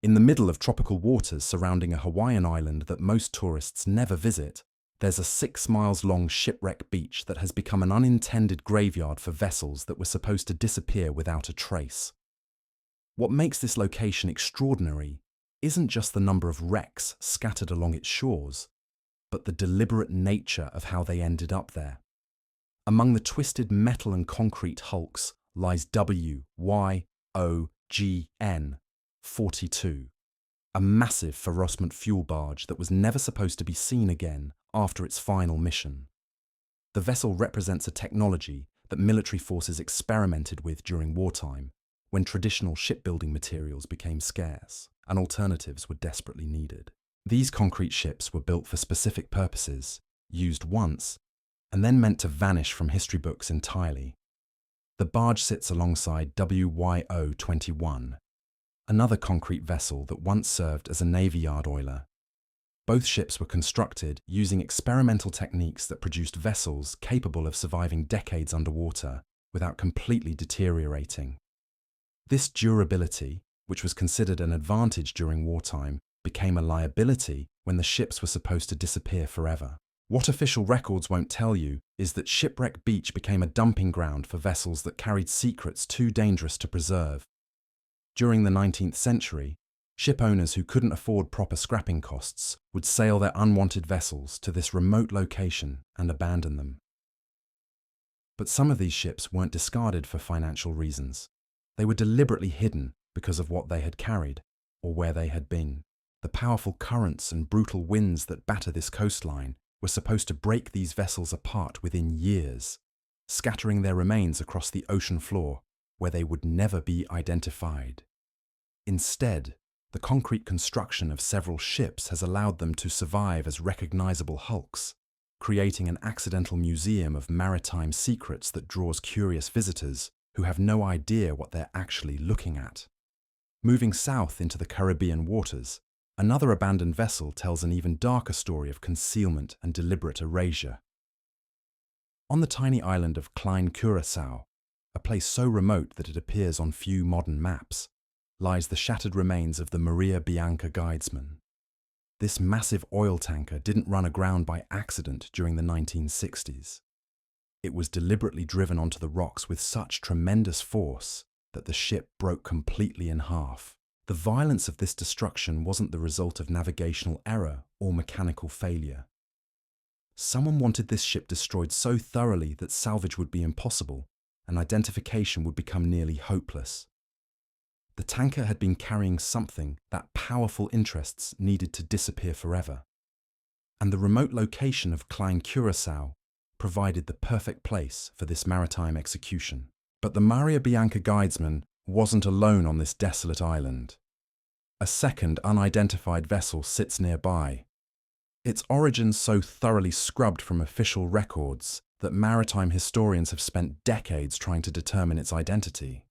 In the middle of tropical waters surrounding a Hawaiian island that most tourists never visit, there's a 6 miles long shipwreck beach that has become an unintended graveyard for vessels that were supposed to disappear without a trace. What makes this location extraordinary isn't just the number of wrecks scattered along its shores, but the deliberate nature of how they ended up there. Among the twisted metal and concrete hulks lies WYOGN 42, a massive Ferrosment fuel barge that was never supposed to be seen again after its final mission. The vessel represents a technology that military forces experimented with during wartime, when traditional shipbuilding materials became scarce and alternatives were desperately needed. These concrete ships were built for specific purposes, used once, and then meant to vanish from history books entirely. The barge sits alongside WYO-21, another concrete vessel that once served as a Navy Yard oiler. Both ships were constructed using experimental techniques that produced vessels capable of surviving decades underwater without completely deteriorating. This durability, which was considered an advantage during wartime, became a liability when the ships were supposed to disappear forever. What official records won't tell you is that Shipwreck Beach became a dumping ground for vessels that carried secrets too dangerous to preserve. During the 19th century, ship owners who couldn't afford proper scrapping costs would sail their unwanted vessels to this remote location and abandon them. But some of these ships weren't discarded for financial reasons. They were deliberately hidden because of what they had carried or where they had been. The powerful currents and brutal winds that batter this coastline were supposed to break these vessels apart within years, scattering their remains across the ocean floor where they would never be identified. Instead, the concrete construction of several ships has allowed them to survive as recognizable hulks, creating an accidental museum of maritime secrets that draws curious visitors who have no idea what they're actually looking at. Moving south into the Caribbean waters, another abandoned vessel tells an even darker story of concealment and deliberate erasure. On the tiny island of Klein Curaçao, a place so remote that it appears on few modern maps, lies the shattered remains of the Maria Bianca Guidesman. This massive oil tanker didn't run aground by accident during the 1960s. It was deliberately driven onto the rocks with such tremendous force that the ship broke completely in half. The violence of this destruction wasn't the result of navigational error or mechanical failure. Someone wanted this ship destroyed so thoroughly that salvage would be impossible and identification would become nearly hopeless. The tanker had been carrying something that powerful interests needed to disappear forever. And the remote location of Klein Curaçao provided the perfect place for this maritime execution. But the Maria Bianca Guidesman wasn't alone on this desolate island. A second unidentified vessel sits nearby, its origins so thoroughly scrubbed from official records that maritime historians have spent decades trying to determine its identity.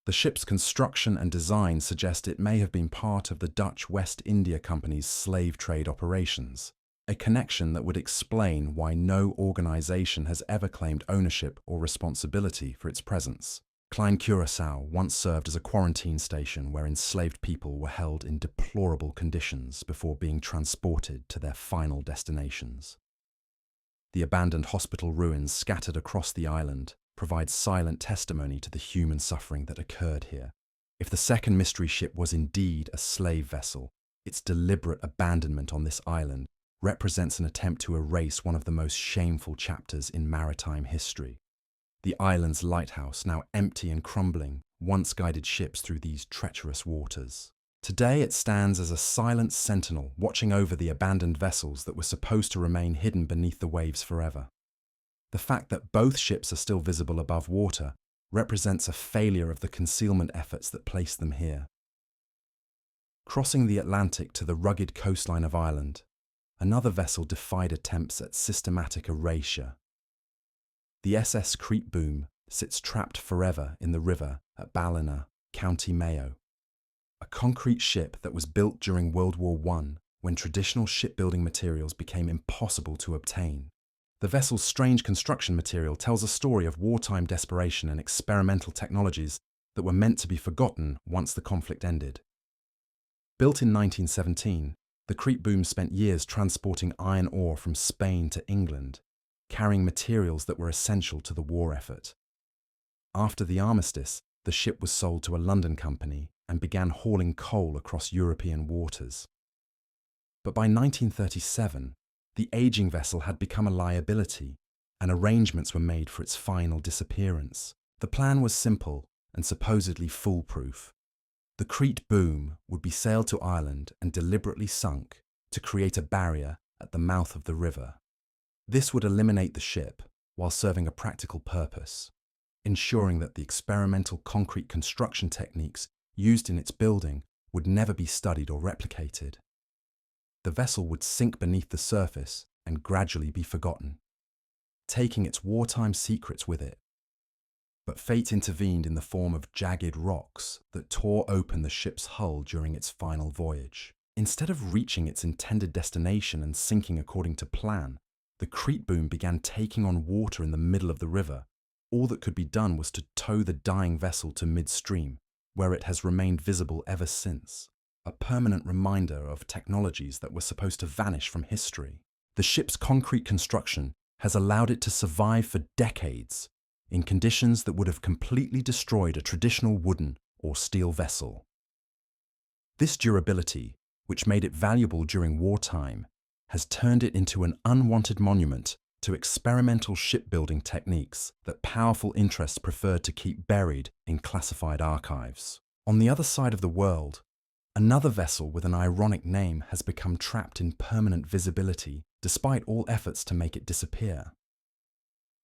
The ship's construction and design suggest it may have been part of the Dutch West India Company's slave trade operations, a connection that would explain why no organization has ever claimed ownership or responsibility for its presence. Klein Curaçao once served as a quarantine station where enslaved people were held in deplorable conditions before being transported to their final destinations. The abandoned hospital ruins scattered across the island provide silent testimony to the human suffering that occurred here. If the second mystery ship was indeed a slave vessel, its deliberate abandonment on this island represents an attempt to erase one of the most shameful chapters in maritime history. The island's lighthouse, now empty and crumbling, once guided ships through these treacherous waters. Today it stands as a silent sentinel watching over the abandoned vessels that were supposed to remain hidden beneath the waves forever. The fact that both ships are still visible above water represents a failure of the concealment efforts that placed them here. Crossing the Atlantic to the rugged coastline of Ireland, another vessel defied attempts at systematic erasure. The SS Creekboom sits trapped forever in the river at Ballina, County Mayo, a concrete ship that was built during World War I when traditional shipbuilding materials became impossible to obtain. The vessel's strange construction material tells a story of wartime desperation and experimental technologies that were meant to be forgotten once the conflict ended. Built in 1917, the Crete boom spent years transporting iron ore from Spain to England, carrying materials that were essential to the war effort. After the armistice, the ship was sold to a London company and began hauling coal across European waters. But by 1937, the aging vessel had become a liability, and arrangements were made for its final disappearance. The plan was simple and supposedly foolproof. The Crete boom would be sailed to Ireland and deliberately sunk to create a barrier at the mouth of the river. This would eliminate the ship while serving a practical purpose, ensuring that the experimental concrete construction techniques used in its building would never be studied or replicated. The vessel would sink beneath the surface and gradually be forgotten, taking its wartime secrets with it. But fate intervened in the form of jagged rocks that tore open the ship's hull during its final voyage. Instead of reaching its intended destination and sinking according to plan, the Crete boom began taking on water in the middle of the river. All that could be done was to tow the dying vessel to midstream, where it has remained visible ever since, a permanent reminder of technologies that were supposed to vanish from history. The ship's concrete construction has allowed it to survive for decades, in conditions that would have completely destroyed a traditional wooden or steel vessel. This durability, which made it valuable during wartime, has turned it into an unwanted monument to experimental shipbuilding techniques that powerful interests preferred to keep buried in classified archives. On the other side of the world, another vessel with an ironic name has become trapped in permanent visibility despite all efforts to make it disappear.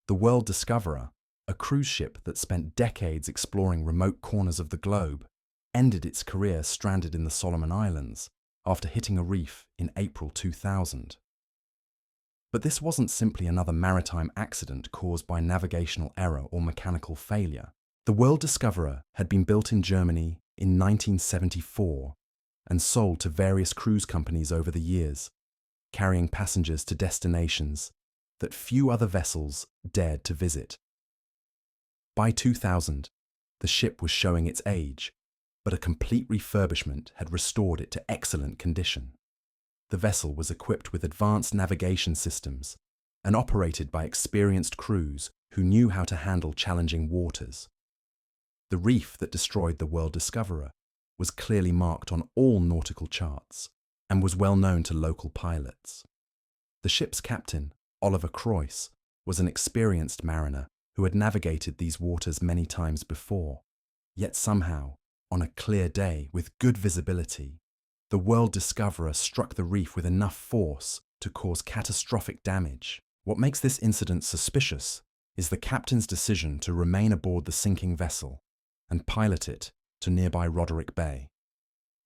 The World Discoverer, a cruise ship that spent decades exploring remote corners of the globe, ended its career stranded in the Solomon Islands after hitting a reef in April 2000. But this wasn't simply another maritime accident caused by navigational error or mechanical failure. The World Discoverer had been built in Germany in 1974 and sold to various cruise companies over the years, carrying passengers to destinations that few other vessels dared to visit. By 2000, the ship was showing its age, but a complete refurbishment had restored it to excellent condition. The vessel was equipped with advanced navigation systems and operated by experienced crews who knew how to handle challenging waters. The reef that destroyed the World Discoverer was clearly marked on all nautical charts and was well known to local pilots. The ship's captain, Oliver Croyce, was an experienced mariner who had navigated these waters many times before. Yet somehow, on a clear day with good visibility, the World Discoverer struck the reef with enough force to cause catastrophic damage. What makes this incident suspicious is the captain's decision to remain aboard the sinking vessel and pilot it to nearby Roderick Bay.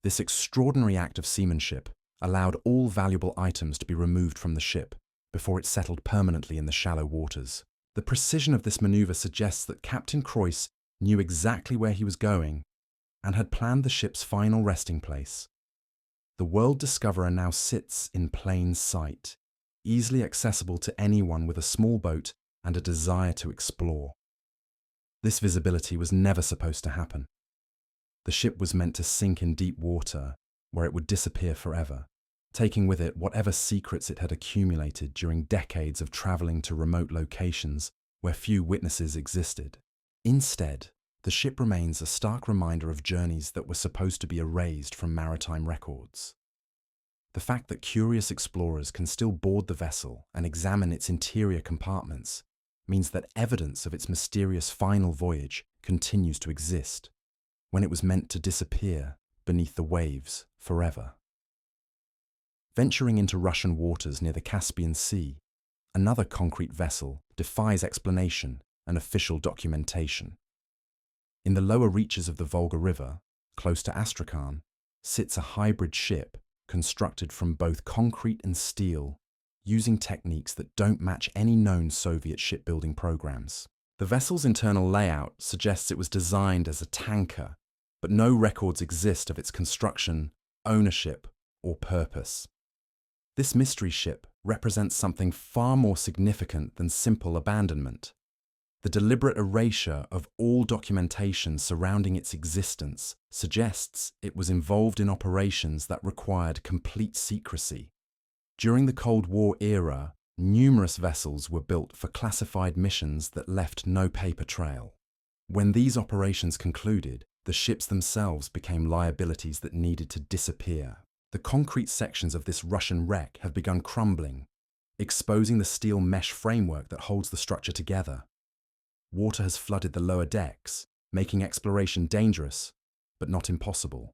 This extraordinary act of seamanship allowed all valuable items to be removed from the ship before it settled permanently in the shallow waters. The precision of this maneuver suggests that Captain Croyce knew exactly where he was going and had planned the ship's final resting place. The World Discoverer now sits in plain sight, easily accessible to anyone with a small boat and a desire to explore. This visibility was never supposed to happen. The ship was meant to sink in deep water, where it would disappear forever, taking with it whatever secrets it had accumulated during decades of traveling to remote locations where few witnesses existed. Instead, the ship remains a stark reminder of journeys that were supposed to be erased from maritime records. The fact that curious explorers can still board the vessel and examine its interior compartments means that evidence of its mysterious final voyage continues to exist, when it was meant to disappear beneath the waves forever. Venturing into Russian waters near the Caspian Sea, another concrete vessel defies explanation and official documentation. In the lower reaches of the Volga River, close to Astrakhan, sits a hybrid ship constructed from both concrete and steel, using techniques that don't match any known Soviet shipbuilding programs. The vessel's internal layout suggests it was designed as a tanker, but no records exist of its construction, ownership, or purpose. This mystery ship represents something far more significant than simple abandonment. The deliberate erasure of all documentation surrounding its existence suggests it was involved in operations that required complete secrecy. During the Cold War era, numerous vessels were built for classified missions that left no paper trail. When these operations concluded, the ships themselves became liabilities that needed to disappear. The concrete sections of this Russian wreck have begun crumbling, exposing the steel mesh framework that holds the structure together. Water has flooded the lower decks, making exploration dangerous, but not impossible.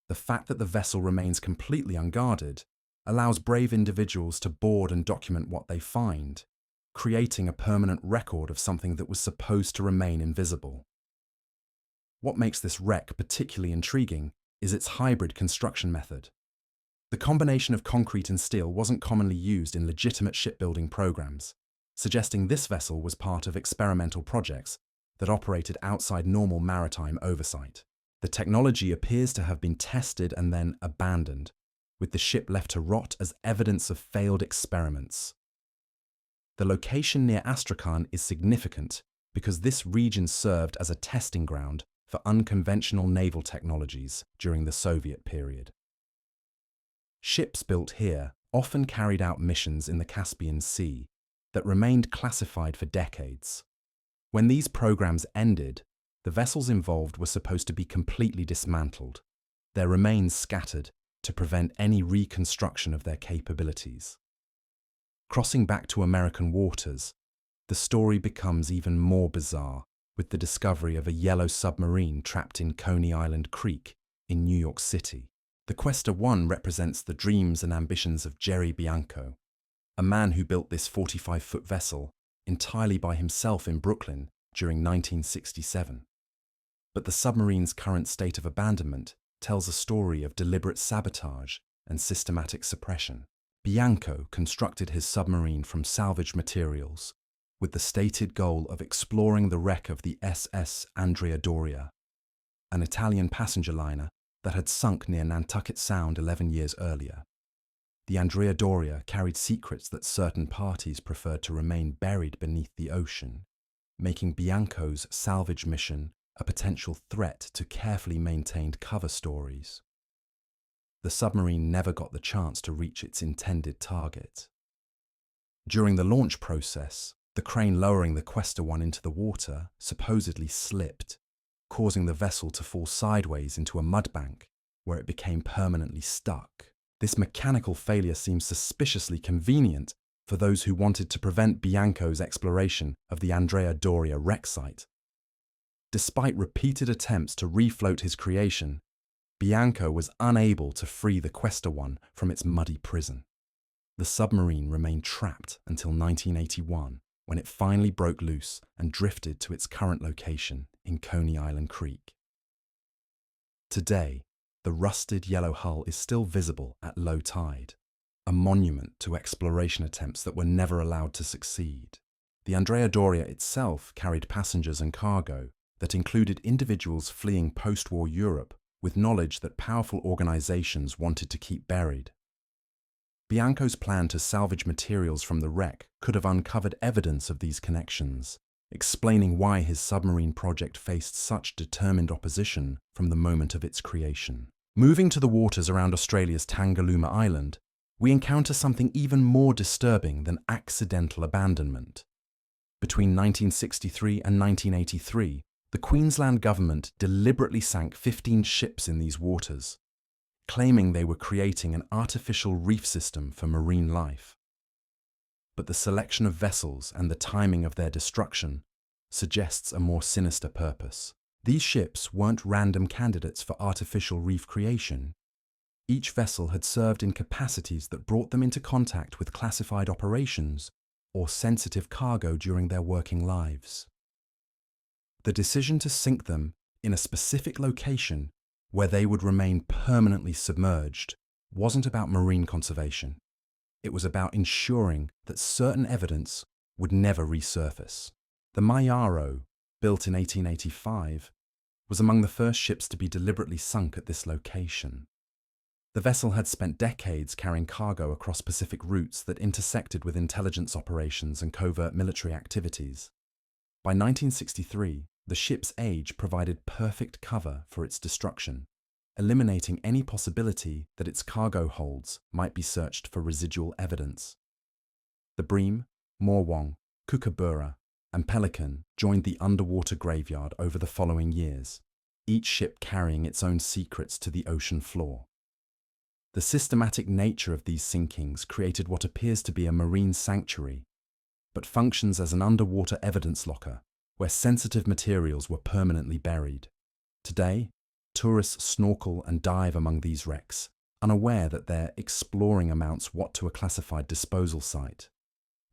The fact that the vessel remains completely unguarded allows brave individuals to board and document what they find, creating a permanent record of something that was supposed to remain invisible. What makes this wreck particularly intriguing is its hybrid construction method. The combination of concrete and steel wasn't commonly used in legitimate shipbuilding programs, suggesting this vessel was part of experimental projects that operated outside normal maritime oversight. The technology appears to have been tested and then abandoned, with the ship left to rot as evidence of failed experiments. The location near Astrakhan is significant because this region served as a testing ground for unconventional naval technologies during the Soviet period. Ships built here often carried out missions in the Caspian Sea that remained classified for decades. When these programs ended, the vessels involved were supposed to be completely dismantled, their remains scattered to prevent any reconstruction of their capabilities. Crossing back to American waters, the story becomes even more bizarre with the discovery of a yellow submarine trapped in Coney Island Creek in New York City. The Questa 1 represents the dreams and ambitions of Jerry Bianco, a man who built this 45-foot vessel entirely by himself in Brooklyn during 1967. But the submarine's current state of abandonment tells a story of deliberate sabotage and systematic suppression. Bianco constructed his submarine from salvaged materials with the stated goal of exploring the wreck of the SS Andrea Doria, an Italian passenger liner that had sunk near Nantucket Sound 11 years earlier. The Andrea Doria carried secrets that certain parties preferred to remain buried beneath the ocean, making Bianco's salvage mission a potential threat to carefully maintained cover stories. The submarine never got the chance to reach its intended target. During the launch process, the crane lowering the Questa 1 into the water supposedly slipped, causing the vessel to fall sideways into a mudbank where it became permanently stuck. This mechanical failure seems suspiciously convenient for those who wanted to prevent Bianco's exploration of the Andrea Doria wreck site. Despite repeated attempts to refloat his creation, Bianco was unable to free the Questa 1 from its muddy prison. The submarine remained trapped until 1981, when it finally broke loose and drifted to its current location in Coney Island Creek. Today, the rusted yellow hull is still visible at low tide, a monument to exploration attempts that were never allowed to succeed. The Andrea Doria itself carried passengers and cargo that included individuals fleeing post-war Europe with knowledge that powerful organizations wanted to keep buried. Bianco's plan to salvage materials from the wreck could have uncovered evidence of these connections, explaining why his submarine project faced such determined opposition from the moment of its creation. Moving to the waters around Australia's Tangalooma Island, we encounter something even more disturbing than accidental abandonment. Between 1963 and 1983, the Queensland government deliberately sank 15 ships in these waters, claiming they were creating an artificial reef system for marine life. But the selection of vessels and the timing of their destruction suggests a more sinister purpose. These ships weren't random candidates for artificial reef creation. Each vessel had served in capacities that brought them into contact with classified operations or sensitive cargo during their working lives. The decision to sink them in a specific location where they would remain permanently submerged wasn't about marine conservation. It was about ensuring that certain evidence would never resurface. The Mayaro, built in 1885, was among the first ships to be deliberately sunk at this location. The vessel had spent decades carrying cargo across Pacific routes that intersected with intelligence operations and covert military activities. By 1963, the ship's age provided perfect cover for its destruction, eliminating any possibility that its cargo holds might be searched for residual evidence. The Bream, Morwong, Kookaburra, and Pelican joined the underwater graveyard over the following years, each ship carrying its own secrets to the ocean floor. The systematic nature of these sinkings created what appears to be a marine sanctuary, but functions as an underwater evidence locker where sensitive materials were permanently buried. Today, tourists snorkel and dive among these wrecks, unaware that their exploring amounts what to a classified disposal site.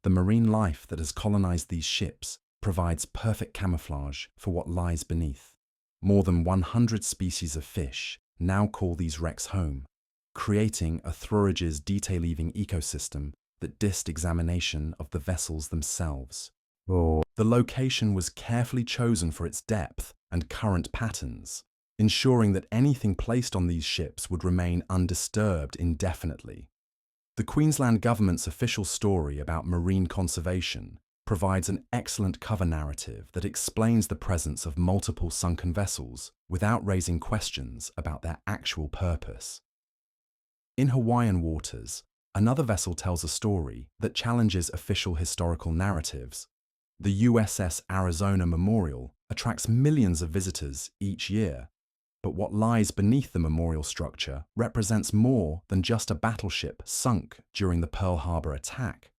The marine life that has colonized these ships provides perfect camouflage for what lies beneath. More than 100 species of fish now call these wrecks home, creating a Throridge's detail-leaving ecosystem that dissed examination of the vessels themselves. The location was carefully chosen for its depth and current patterns, ensuring that anything placed on these ships would remain undisturbed indefinitely. The Queensland Government's official story about marine conservation provides an excellent cover narrative that explains the presence of multiple sunken vessels without raising questions about their actual purpose. In Hawaiian waters, another vessel tells a story that challenges official historical narratives. The USS Arizona Memorial attracts millions of visitors each year, but what lies beneath the memorial structure represents more than just a battleship sunk during the Pearl Harbor attack.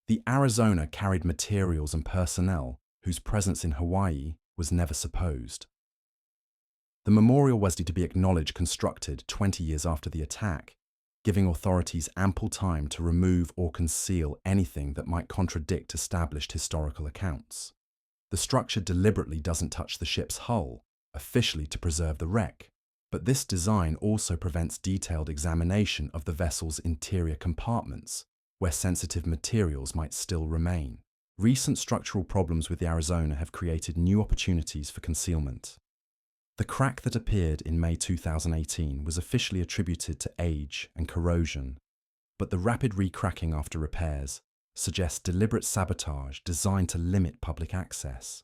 The Arizona carried materials and personnel whose presence in Hawaii was never supposed. The memorial was to be acknowledged constructed 20 years after the attack, giving authorities ample time to remove or conceal anything that might contradict established historical accounts. The structure deliberately doesn't touch the ship's hull, officially to preserve the wreck, but this design also prevents detailed examination of the vessel's interior compartments, where sensitive materials might still remain. Recent structural problems with the Arizona have created new opportunities for concealment. The crack that appeared in May 2018 was officially attributed to age and corrosion, but the rapid re-cracking after repairs suggests deliberate sabotage designed to limit public access.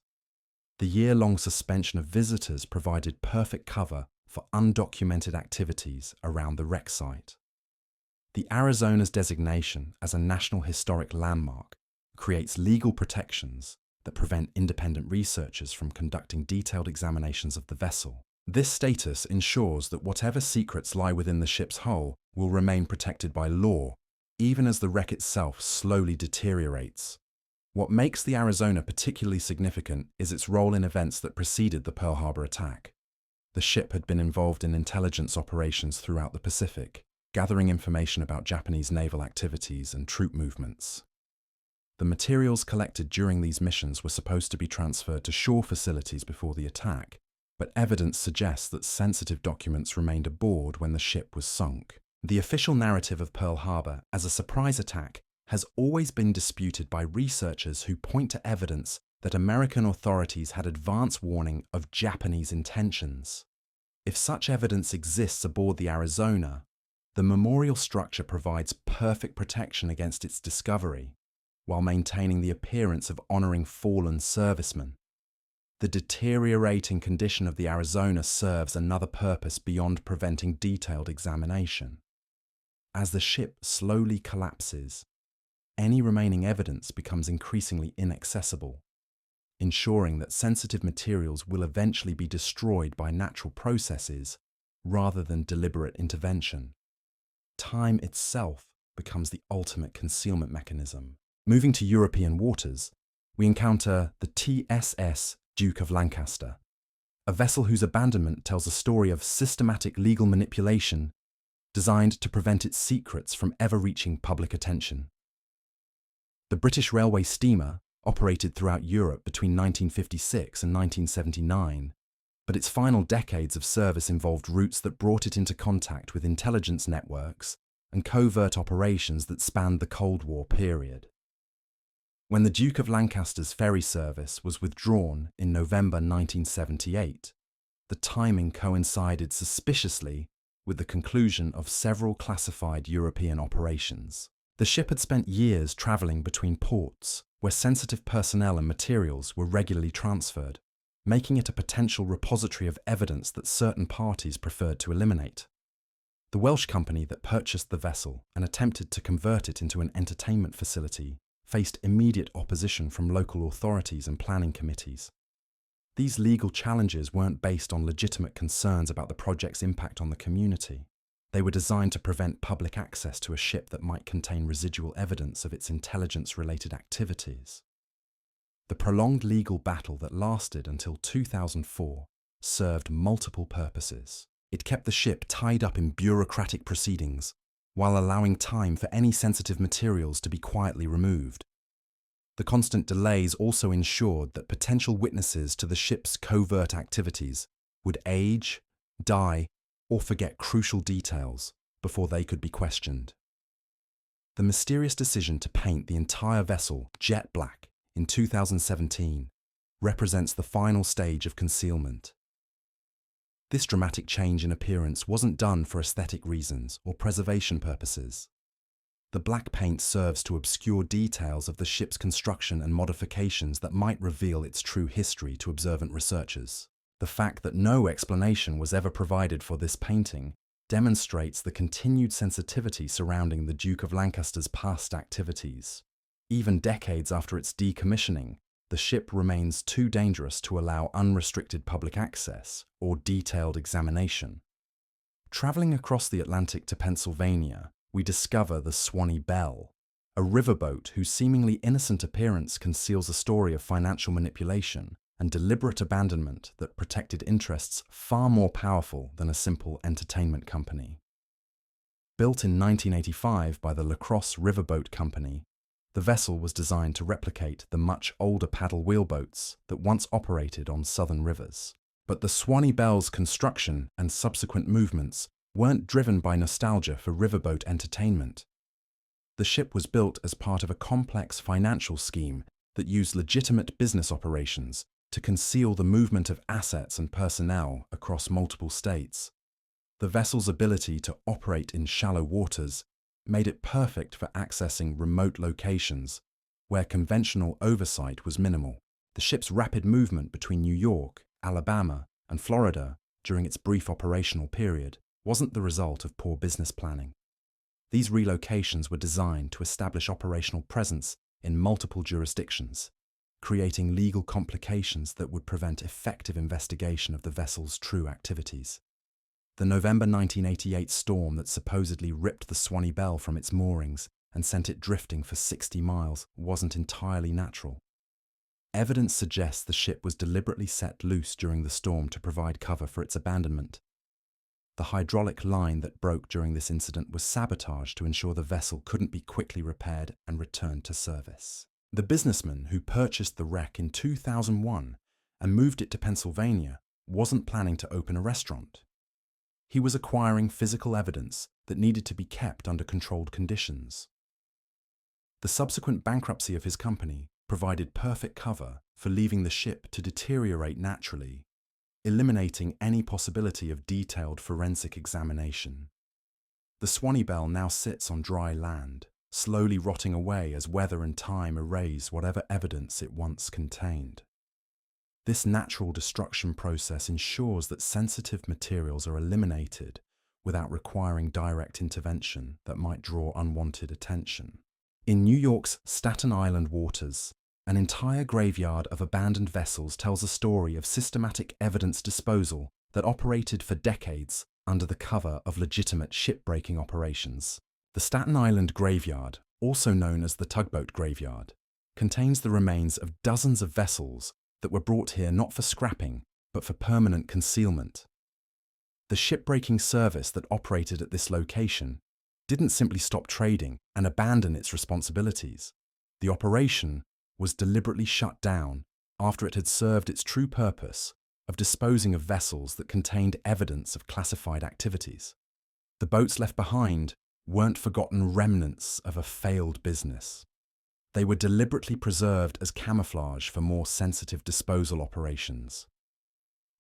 The year-long suspension of visitors provided perfect cover for undocumented activities around the wreck site. The Arizona's designation as a National Historic Landmark creates legal protections that prevent independent researchers from conducting detailed examinations of the vessel. This status ensures that whatever secrets lie within the ship's hull will remain protected by law, even as the wreck itself slowly deteriorates. What makes the Arizona particularly significant is its role in events that preceded the Pearl Harbor attack. The ship had been involved in intelligence operations throughout the Pacific, gathering information about Japanese naval activities and troop movements. The materials collected during these missions were supposed to be transferred to shore facilities before the attack, but evidence suggests that sensitive documents remained aboard when the ship was sunk. The official narrative of Pearl Harbor as a surprise attack has always been disputed by researchers who point to evidence that American authorities had advance warning of Japanese intentions. If such evidence exists aboard the Arizona, the memorial structure provides perfect protection against its discovery, while maintaining the appearance of honoring fallen servicemen. The deteriorating condition of the Arizona serves another purpose beyond preventing detailed examination. As the ship slowly collapses, any remaining evidence becomes increasingly inaccessible, ensuring that sensitive materials will eventually be destroyed by natural processes rather than deliberate intervention. Time itself becomes the ultimate concealment mechanism. Moving to European waters, we encounter the TSS Duke of Lancaster, a vessel whose abandonment tells a story of systematic legal manipulation designed to prevent its secrets from ever reaching public attention. The British Railway steamer operated throughout Europe between 1956 and 1979, but its final decades of service involved routes that brought it into contact with intelligence networks and covert operations that spanned the Cold War period. When the Duke of Lancaster's ferry service was withdrawn in November 1978, the timing coincided suspiciously with the conclusion of several classified European operations. The ship had spent years travelling between ports, where sensitive personnel and materials were regularly transferred, making it a potential repository of evidence that certain parties preferred to eliminate. The Welsh company that purchased the vessel and attempted to convert it into an entertainment facility faced immediate opposition from local authorities and planning committees. These legal challenges weren't based on legitimate concerns about the project's impact on the community. They were designed to prevent public access to a ship that might contain residual evidence of its intelligence-related activities. The prolonged legal battle that lasted until 2004 served multiple purposes. It kept the ship tied up in bureaucratic proceedings, while allowing time for any sensitive materials to be quietly removed. The constant delays also ensured that potential witnesses to the ship's covert activities would age, die, or forget crucial details before they could be questioned. The mysterious decision to paint the entire vessel jet black in 2017 represents the final stage of concealment. This dramatic change in appearance wasn't done for aesthetic reasons or preservation purposes. The black paint serves to obscure details of the ship's construction and modifications that might reveal its true history to observant researchers. The fact that no explanation was ever provided for this painting demonstrates the continued sensitivity surrounding the Duke of Lancaster's past activities. Even decades after its decommissioning, the ship remains too dangerous to allow unrestricted public access or detailed examination. Traveling across the Atlantic to Pennsylvania, we discover the Swanee Belle, a riverboat whose seemingly innocent appearance conceals a story of financial manipulation and deliberate abandonment that protected interests far more powerful than a simple entertainment company. Built in 1985 by the La Crosse Riverboat Company, the vessel was designed to replicate the much older paddle wheelboats that once operated on southern rivers. But the Swanee Belle's construction and subsequent movements weren't driven by nostalgia for riverboat entertainment. The ship was built as part of a complex financial scheme that used legitimate business operations to conceal the movement of assets and personnel across multiple states. The vessel's ability to operate in shallow waters made it perfect for accessing remote locations where conventional oversight was minimal. The ship's rapid movement between New York, Alabama, and Florida during its brief operational period wasn't the result of poor business planning. These relocations were designed to establish operational presence in multiple jurisdictions, creating legal complications that would prevent effective investigation of the vessel's true activities. The November 1988 storm that supposedly ripped the Swanee Belle from its moorings and sent it drifting for 60 miles wasn't entirely natural. Evidence suggests the ship was deliberately set loose during the storm to provide cover for its abandonment. The hydraulic line that broke during this incident was sabotaged to ensure the vessel couldn't be quickly repaired and returned to service. The businessman who purchased the wreck in 2001 and moved it to Pennsylvania wasn't planning to open a restaurant. He was acquiring physical evidence that needed to be kept under controlled conditions. The subsequent bankruptcy of his company provided perfect cover for leaving the ship to deteriorate naturally, eliminating any possibility of detailed forensic examination. The Swanee Belle now sits on dry land, slowly rotting away as weather and time erase whatever evidence it once contained. This natural destruction process ensures that sensitive materials are eliminated without requiring direct intervention that might draw unwanted attention. In New York's Staten Island waters, an entire graveyard of abandoned vessels tells a story of systematic evidence disposal that operated for decades under the cover of legitimate shipbreaking operations. The Staten Island graveyard, also known as the tugboat graveyard, contains the remains of dozens of vessels that were brought here not for scrapping, but for permanent concealment. The shipbreaking service that operated at this location didn't simply stop trading and abandon its responsibilities. The operation was deliberately shut down after it had served its true purpose of disposing of vessels that contained evidence of classified activities. The boats left behind weren't forgotten remnants of a failed business. They were deliberately preserved as camouflage for more sensitive disposal operations.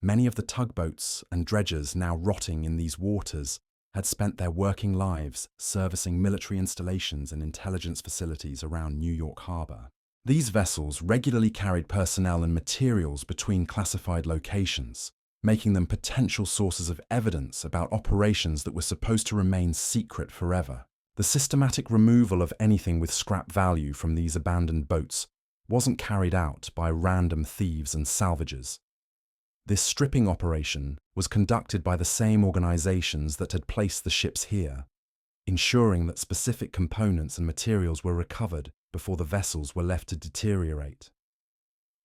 Many of the tugboats and dredgers now rotting in these waters had spent their working lives servicing military installations and intelligence facilities around New York Harbor. These vessels regularly carried personnel and materials between classified locations, making them potential sources of evidence about operations that were supposed to remain secret forever. The systematic removal of anything with scrap value from these abandoned boats wasn't carried out by random thieves and salvagers. This stripping operation was conducted by the same organizations that had placed the ships here, ensuring that specific components and materials were recovered before the vessels were left to deteriorate.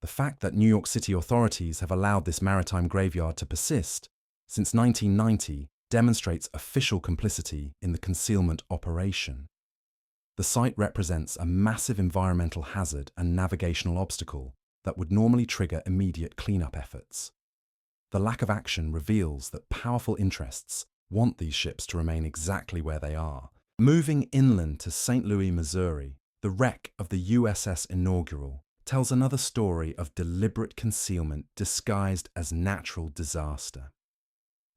The fact that New York City authorities have allowed this maritime graveyard to persist since 1990 demonstrates official complicity in the concealment operation. The site represents a massive environmental hazard and navigational obstacle that would normally trigger immediate cleanup efforts. The lack of action reveals that powerful interests want these ships to remain exactly where they are. Moving inland to St. Louis, Missouri, the wreck of the USS Inaugural tells another story of deliberate concealment disguised as natural disaster.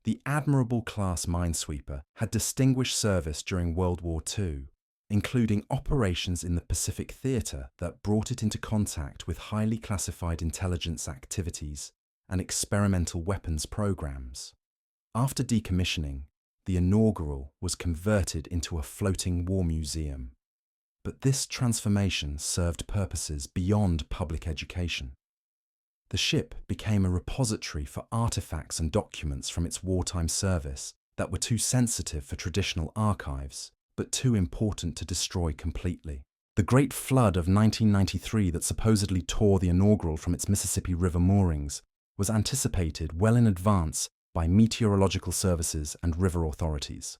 The Admirable-class minesweeper had distinguished service during World War II, including operations in the Pacific Theater that brought it into contact with highly classified intelligence activities and experimental weapons programs. After decommissioning, the Inaugural was converted into a floating war museum. But this transformation served purposes beyond public education. The ship became a repository for artifacts and documents from its wartime service that were too sensitive for traditional archives, but too important to destroy completely. The Great Flood of 1993 that supposedly tore the Inaugural from its Mississippi River moorings was anticipated well in advance by meteorological services and river authorities.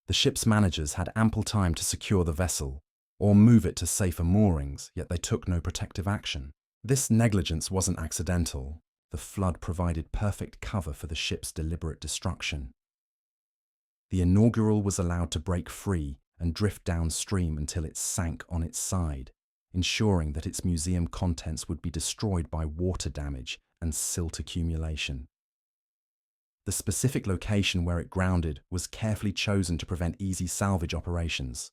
The ship's managers had ample time to secure the vessel or move it to safer moorings, yet they took no protective action. This negligence wasn't accidental. The flood provided perfect cover for the ship's deliberate destruction. The Inaugural was allowed to break free and drift downstream until it sank on its side, ensuring that its museum contents would be destroyed by water damage and silt accumulation. The specific location where it grounded was carefully chosen to prevent easy salvage operations.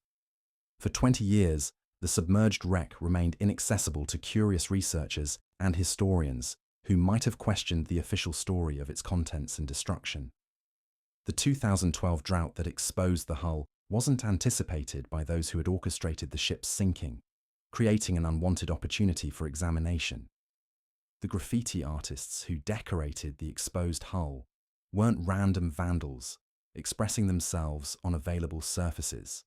For 20 years, the submerged wreck remained inaccessible to curious researchers and historians who might have questioned the official story of its contents and destruction. The 2012 drought that exposed the hull wasn't anticipated by those who had orchestrated the ship's sinking, creating an unwanted opportunity for examination. The graffiti artists who decorated the exposed hull weren't random vandals, expressing themselves on available surfaces.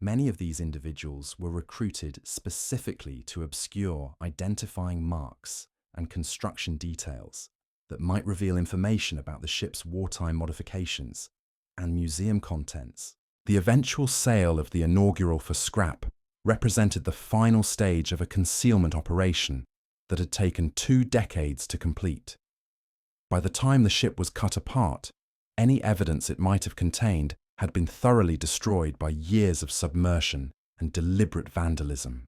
Many of these individuals were recruited specifically to obscure identifying marks and construction details that might reveal information about the ship's wartime modifications and museum contents. The eventual sale of the Inaugural for scrap represented the final stage of a concealment operation that had taken 2 decades to complete. By the time the ship was cut apart, any evidence it might have contained had been thoroughly destroyed by years of submersion and deliberate vandalism.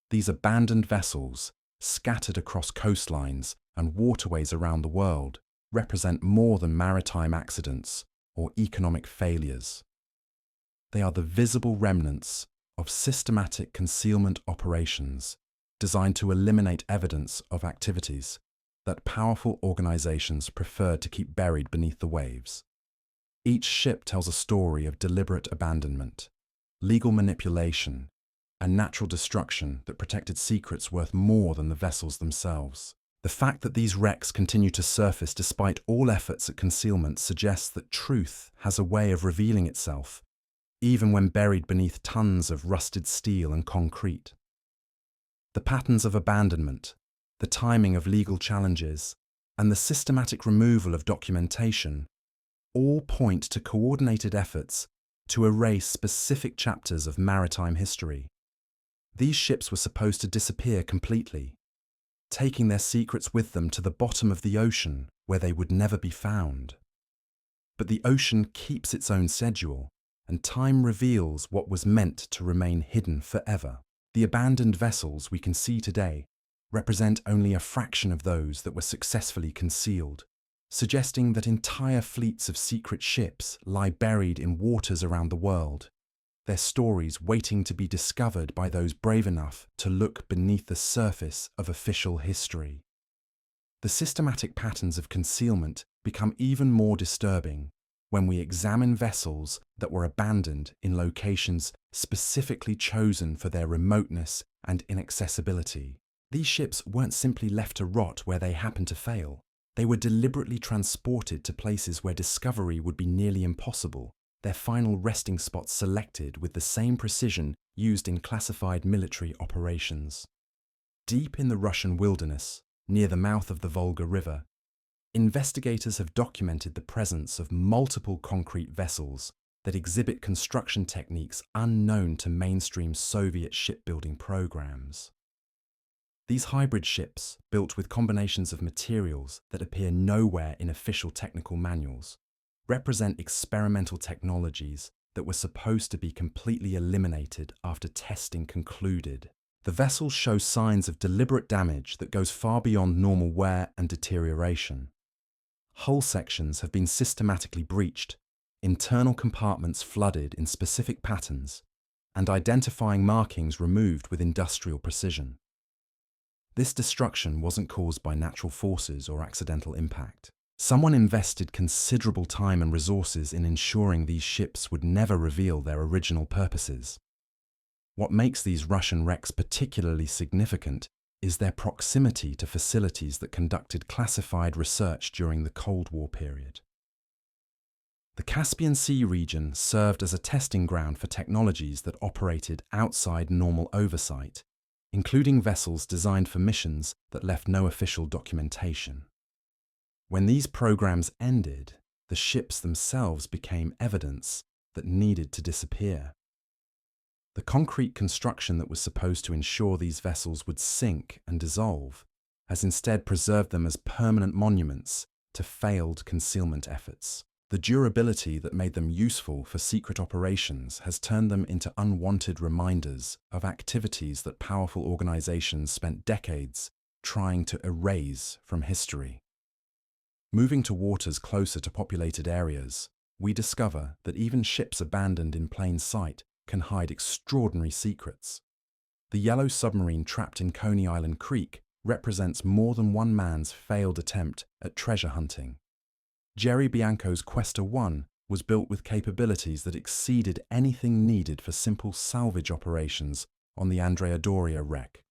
These abandoned vessels, scattered across coastlines and waterways around the world, represent more than maritime accidents or economic failures. They are the visible remnants of systematic concealment operations designed to eliminate evidence of activities that powerful organizations preferred to keep buried beneath the waves. Each ship tells a story of deliberate abandonment, legal manipulation, and natural destruction that protected secrets worth more than the vessels themselves. The fact that these wrecks continue to surface despite all efforts at concealment suggests that truth has a way of revealing itself, even when buried beneath tons of rusted steel and concrete. The patterns of abandonment, the timing of legal challenges, and the systematic removal of documentation all point to coordinated efforts to erase specific chapters of maritime history. These ships were supposed to disappear completely, taking their secrets with them to the bottom of the ocean where they would never be found. But the ocean keeps its own schedule, and time reveals what was meant to remain hidden forever. The abandoned vessels we can see today represent only a fraction of those that were successfully concealed, suggesting that entire fleets of secret ships lie buried in waters around the world. their stories waiting to be discovered by those brave enough to look beneath the surface of official history. The systematic patterns of concealment become even more disturbing when we examine vessels that were abandoned in locations specifically chosen for their remoteness and inaccessibility. These ships weren't simply left to rot where they happened to fail. They were deliberately transported to places where discovery would be nearly impossible, their final resting spots selected with the same precision used in classified military operations. Deep in the Russian wilderness, near the mouth of the Volga River, investigators have documented the presence of multiple concrete vessels that exhibit construction techniques unknown to mainstream Soviet shipbuilding programs. These hybrid ships, built with combinations of materials that appear nowhere in official technical manuals, represent experimental technologies that were supposed to be completely eliminated after testing concluded. The vessels show signs of deliberate damage that goes far beyond normal wear and deterioration. Hull sections have been systematically breached, internal compartments flooded in specific patterns, and identifying markings removed with industrial precision. This destruction wasn't caused by natural forces or accidental impact. Someone invested considerable time and resources in ensuring these ships would never reveal their original purposes. What makes these Russian wrecks particularly significant is their proximity to facilities that conducted classified research during the Cold War period. The Caspian Sea region served as a testing ground for technologies that operated outside normal oversight, including vessels designed for missions that left no official documentation. When these programs ended, the ships themselves became evidence that needed to disappear. The concrete construction that was supposed to ensure these vessels would sink and dissolve has instead preserved them as permanent monuments to failed concealment efforts. The durability that made them useful for secret operations has turned them into unwanted reminders of activities that powerful organizations spent decades trying to erase from history. Moving to waters closer to populated areas, we discover that even ships abandoned in plain sight can hide extraordinary secrets. The yellow submarine trapped in Coney Island Creek represents more than one man's failed attempt at treasure hunting. Jerry Bianco's Questa 1 was built with capabilities that exceeded anything needed for simple salvage operations on the Andrea Doria wreck.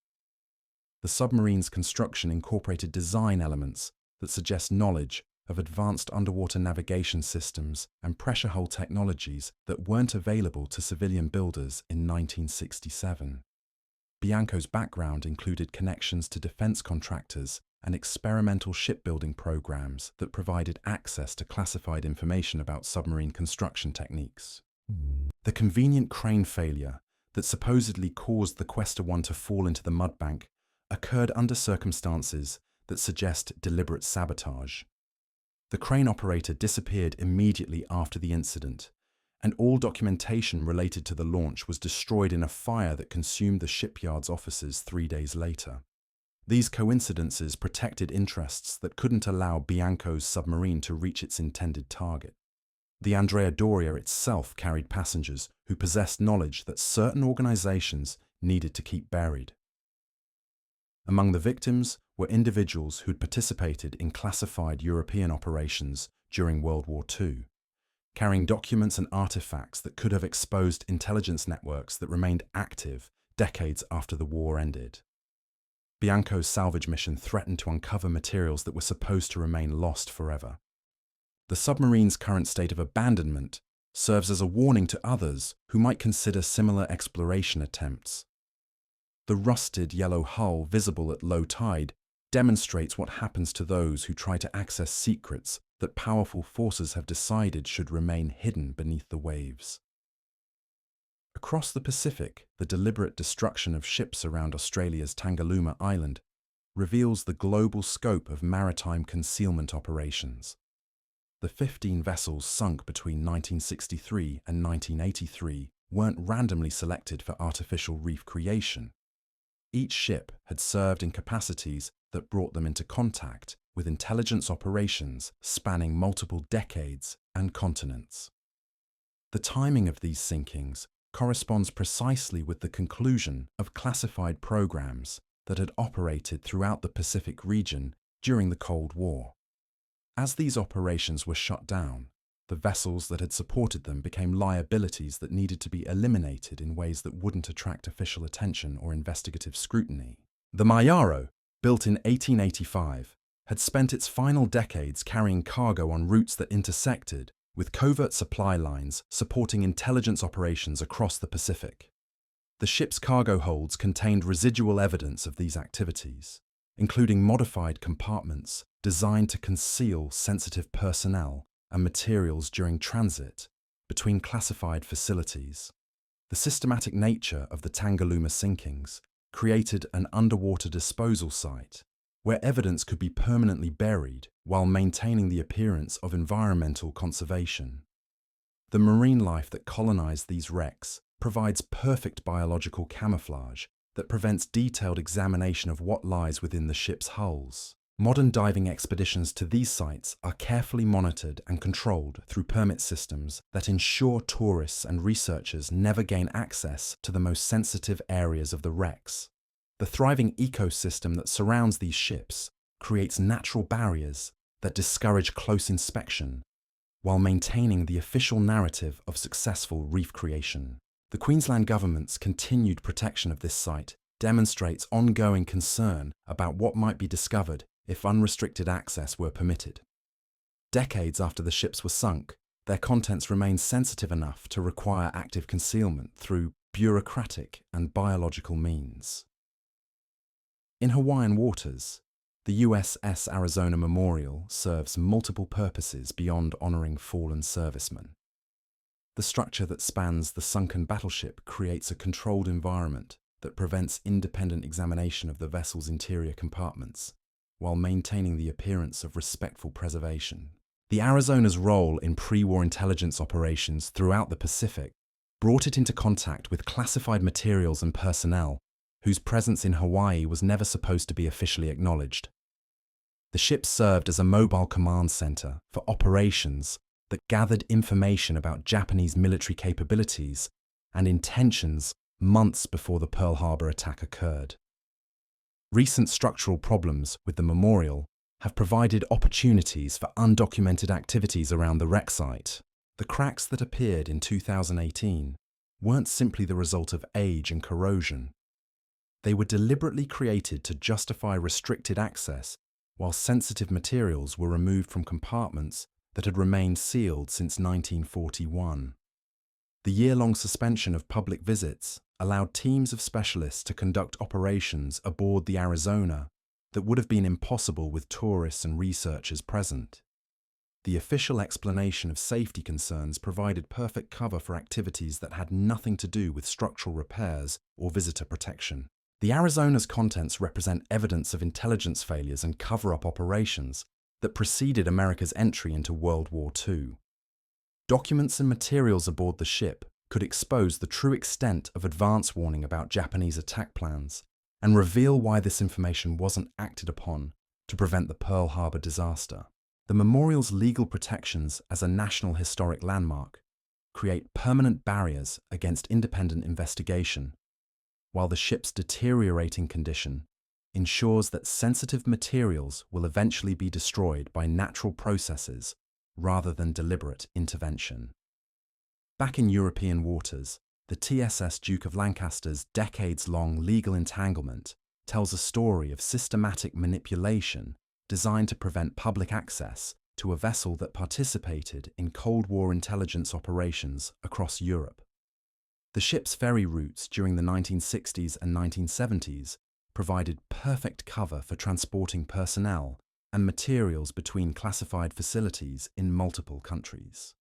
The submarine's construction incorporated design elements that suggest knowledge of advanced underwater navigation systems and pressure hull technologies that weren't available to civilian builders in 1967. Bianco's background included connections to defense contractors and experimental shipbuilding programs that provided access to classified information about submarine construction techniques. The convenient crane failure that supposedly caused the Questa 1 to fall into the mudbank occurred under circumstances that suggest deliberate sabotage. The crane operator disappeared immediately after the incident, and all documentation related to the launch was destroyed in a fire that consumed the shipyard's offices 3 days later. These coincidences protected interests that couldn't allow Bianco's submarine to reach its intended target. The Andrea Doria itself carried passengers who possessed knowledge that certain organizations needed to keep buried. Among the victims were individuals who'd participated in classified European operations during World War II, carrying documents and artifacts that could have exposed intelligence networks that remained active decades after the war ended. Bianco's salvage mission threatened to uncover materials that were supposed to remain lost forever. The submarine's current state of abandonment serves as a warning to others who might consider similar exploration attempts. The rusted yellow hull visible at low tide demonstrates what happens to those who try to access secrets that powerful forces have decided should remain hidden beneath the waves. Across the Pacific, the deliberate destruction of ships around Australia's Tangalooma Island reveals the global scope of maritime concealment operations. The 15 vessels sunk between 1963 and 1983 weren't randomly selected for artificial reef creation. Each ship had served in capacities that brought them into contact with intelligence operations spanning multiple decades and continents. The timing of these sinkings corresponds precisely with the conclusion of classified programs that had operated throughout the Pacific region during the Cold War. As these operations were shut down, the vessels that had supported them became liabilities that needed to be eliminated in ways that wouldn't attract official attention or investigative scrutiny. The Mayaro, built in 1885, had spent its final decades carrying cargo on routes that intersected with covert supply lines supporting intelligence operations across the Pacific. The ship's cargo holds contained residual evidence of these activities, including modified compartments designed to conceal sensitive personnel and materials during transit between classified facilities. The systematic nature of the Tangalooma sinkings created an underwater disposal site where evidence could be permanently buried while maintaining the appearance of environmental conservation. The marine life that colonized these wrecks provides perfect biological camouflage that prevents detailed examination of what lies within the ship's hulls. Modern diving expeditions to these sites are carefully monitored and controlled through permit systems that ensure tourists and researchers never gain access to the most sensitive areas of the wrecks. The thriving ecosystem that surrounds these ships creates natural barriers that discourage close inspection, while maintaining the official narrative of successful reef creation. The Queensland Government's continued protection of this site demonstrates ongoing concern about what might be discovered if unrestricted access were permitted. Decades after the ships were sunk, their contents remain sensitive enough to require active concealment through bureaucratic and biological means. In Hawaiian waters, the USS Arizona Memorial serves multiple purposes beyond honoring fallen servicemen. The structure that spans the sunken battleship creates a controlled environment that prevents independent examination of the vessel's interior compartments, while maintaining the appearance of respectful preservation. The Arizona's role in pre-war intelligence operations throughout the Pacific brought it into contact with classified materials and personnel whose presence in Hawaii was never supposed to be officially acknowledged. The ship served as a mobile command center for operations that gathered information about Japanese military capabilities and intentions months before the Pearl Harbor attack occurred. Recent structural problems with the memorial have provided opportunities for undocumented activities around the wreck site. The cracks that appeared in 2018 weren't simply the result of age and corrosion. They were deliberately created to justify restricted access while sensitive materials were removed from compartments that had remained sealed since 1941. The year-long suspension of public visits allowed teams of specialists to conduct operations aboard the Arizona that would have been impossible with tourists and researchers present. The official explanation of safety concerns provided perfect cover for activities that had nothing to do with structural repairs or visitor protection. The Arizona's contents represent evidence of intelligence failures and cover-up operations that preceded America's entry into World War II. Documents and materials aboard the ship could expose the true extent of advance warning about Japanese attack plans and reveal why this information wasn't acted upon to prevent the Pearl Harbor disaster. The memorial's legal protections as a National Historic Landmark create permanent barriers against independent investigation, while the ship's deteriorating condition ensures that sensitive materials will eventually be destroyed by natural processes rather than deliberate intervention. Back in European waters, the TSS Duke of Lancaster's decades-long legal entanglement tells a story of systematic manipulation designed to prevent public access to a vessel that participated in Cold War intelligence operations across Europe. The ship's ferry routes during the 1960s and 1970s provided perfect cover for transporting personnel and materials between classified facilities in multiple countries.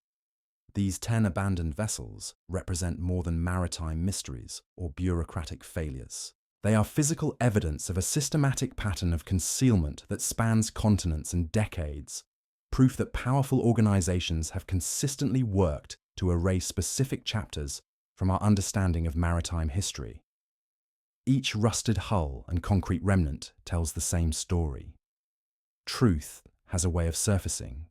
These 10 abandoned vessels represent more than maritime mysteries or bureaucratic failures. They are physical evidence of a systematic pattern of concealment that spans continents and decades, proof that powerful organizations have consistently worked to erase specific chapters from our understanding of maritime history. Each rusted hull and concrete remnant tells the same story. Truth has a way of surfacing,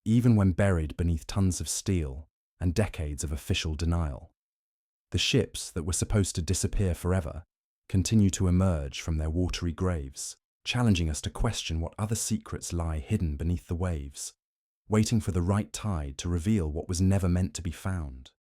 even when buried beneath tons of steel and decades of official denial. The ships that were supposed to disappear forever continue to emerge from their watery graves, challenging us to question what other secrets lie hidden beneath the waves, waiting for the right tide to reveal what was never meant to be found.